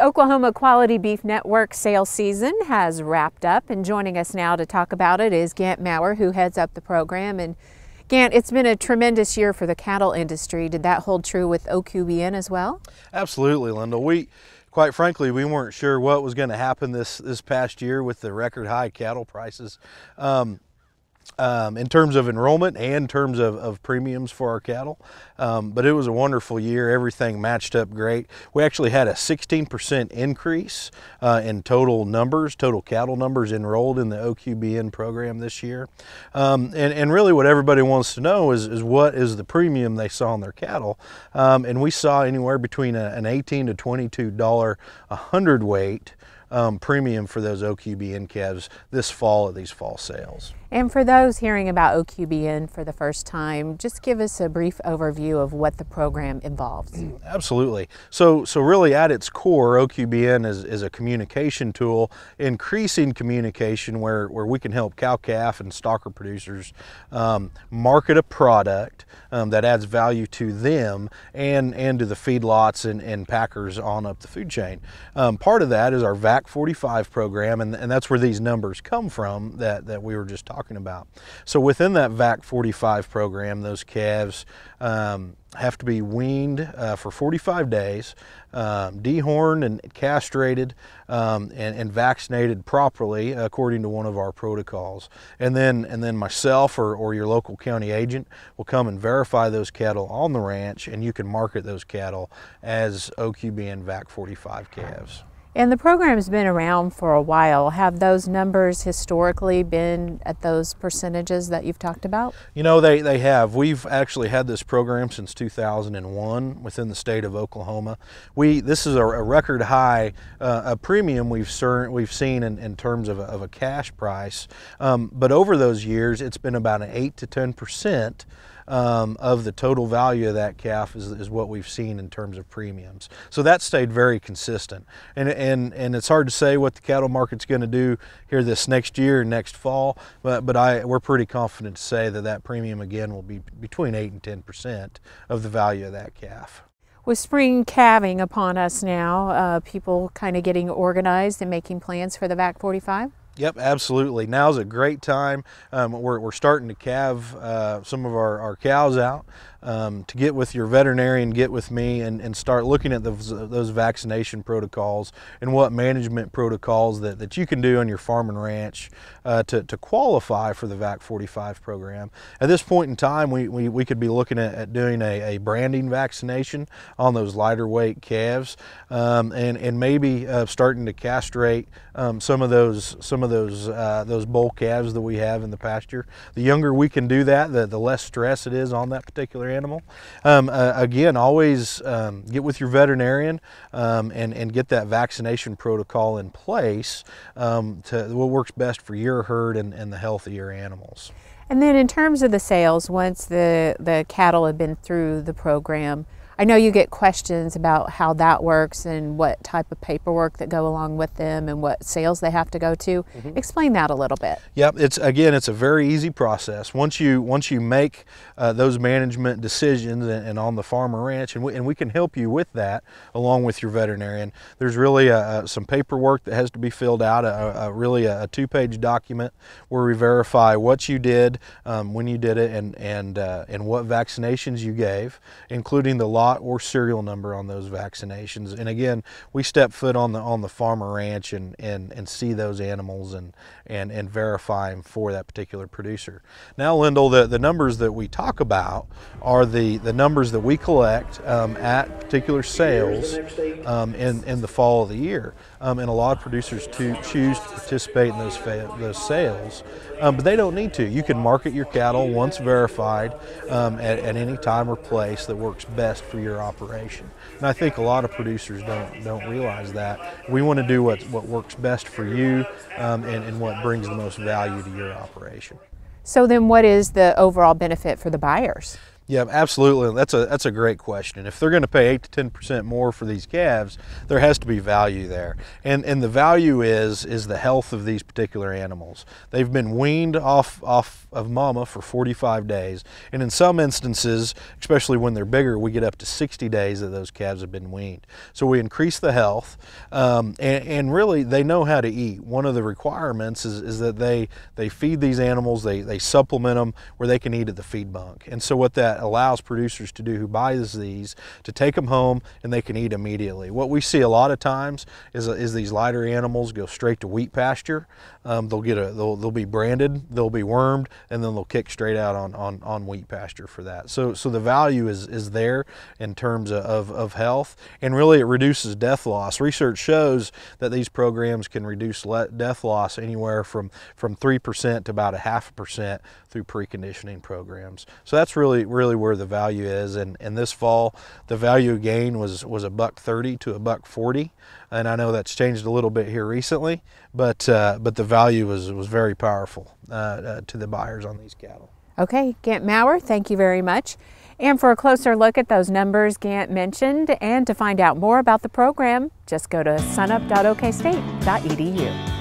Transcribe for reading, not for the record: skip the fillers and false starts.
Oklahoma Quality Beef Network sales season has wrapped up, and joining us now to talk about it is Gant Mourer, who heads up the program. And Gant, it's been a tremendous year for the cattle industry. Did that hold true with OQBN as well? Absolutely, Lyndall. Quite frankly, we weren't sure what was going to happen this past year with the record high cattle prices. In terms of enrollment and in terms of premiums for our cattle. But it was a wonderful year. Everything matched up great. We actually had a 16% increase in total cattle numbers enrolled in the OQBN program this year. And really what everybody wants to know is what is the premium they saw on their cattle. And we saw anywhere between an $18 to $22 a hundredweight premium for those OQBN calves this fall at these fall sales. And for those hearing about OQBN for the first time, just give us a brief overview of what the program involves. Absolutely. So really at its core, OQBN is a communication tool, increasing communication where we can help cow-calf and stocker producers market a product that adds value to them and to the feedlots and packers on up the food chain. Part of that is our VAC 45 program, and that's where these numbers come from that we were just talking about. So within that VAC 45 program, those calves have to be weaned for 45 days, dehorned and castrated and vaccinated properly according to one of our protocols. And then myself or your local county agent will come and verify those cattle on the ranch, and you can market those cattle as OQBN VAC 45 calves. And the program's been around for a while. Have those numbers historically been at those percentages that you've talked about? You know, they have. We've actually had this program since 2001 within the state of Oklahoma. This is a record high a premium we've seen in terms of a cash price. But over those years, it's been about an 8 to 10% of the total value of that calf is what we've seen in terms of premiums. So that stayed very consistent. And it's hard to say what the cattle market's going to do here this next year and next fall, but we're pretty confident to say that premium again will be between 8 and 10% of the value of that calf. With spring calving upon us now, people kind of getting organized and making plans for the VAC 45? Yep, absolutely. Now's a great time. We're starting to calve some of our cows out to get with your veterinarian, get with me, and start looking at those vaccination protocols and what management protocols that you can do on your farm and ranch to qualify for the VAC 45 program. At this point in time, we could be looking at doing a branding vaccination on those lighter weight calves, and maybe starting to castrate some of those bull calves that we have in the pasture. The younger we can do that, the less stress it is on that particular animal. Again, always get with your veterinarian and get that vaccination protocol in place to what works best for your herd and the health of your animals. And then in terms of the sales, once the cattle have been through the program, I know you get questions about how that works and what type of paperwork that go along with them and what sales they have to go to. Explain that a little bit. Yep, it's a very easy process. Once you make those management decisions and on the farm or ranch, and we can help you with that along with your veterinarian. There's really some paperwork that has to be filled out, really a two-page document where we verify what you did, when you did it, and what vaccinations you gave, including the lot or serial number on those vaccinations. And again, we step foot on the farm or ranch and see those animals and verify them for that particular producer. Now, Lyndall, the numbers that we talk about are the numbers that we collect at particular sales in the fall of the year. And a lot of producers choose to participate in those sales, but they don't need to. You can market your cattle once verified at any time or place that works best for your operation. And I think a lot of producers don't realize that. We want to do what works best for you and what brings the most value to your operation. So then what is the overall benefit for the buyers? Yeah, absolutely. That's a great question. If they're going to pay 8 to 10% more for these calves, there has to be value there. And the value is the health of these particular animals. They've been weaned off of mama for 45 days. And in some instances, especially when they're bigger, we get up to 60 days that those calves have been weaned. So we increase the health, and really they know how to eat. One of the requirements is that they feed these animals, they supplement them where they can eat at the feed bunk. And so what that allows producers to do who buys these to take them home and they can eat immediately. What we see a lot of times is these lighter animals go straight to wheat pasture. They'll be branded, they'll be wormed, and then they'll kick straight out on wheat pasture for that. So the value is there in terms of health, and really it reduces death loss. Research shows that these programs can reduce death loss anywhere from 3% to about 0.5% through preconditioning programs. So that's really where the value is. And this fall, the value gain was $1.30 to $1.40, and I know that's changed a little bit here recently, but the value was very powerful to the buyers on these cattle. Okay, Gant Mourer, thank you very much. And for a closer look at those numbers Gant mentioned, and to find out more about the program, just go to sunup.okstate.edu.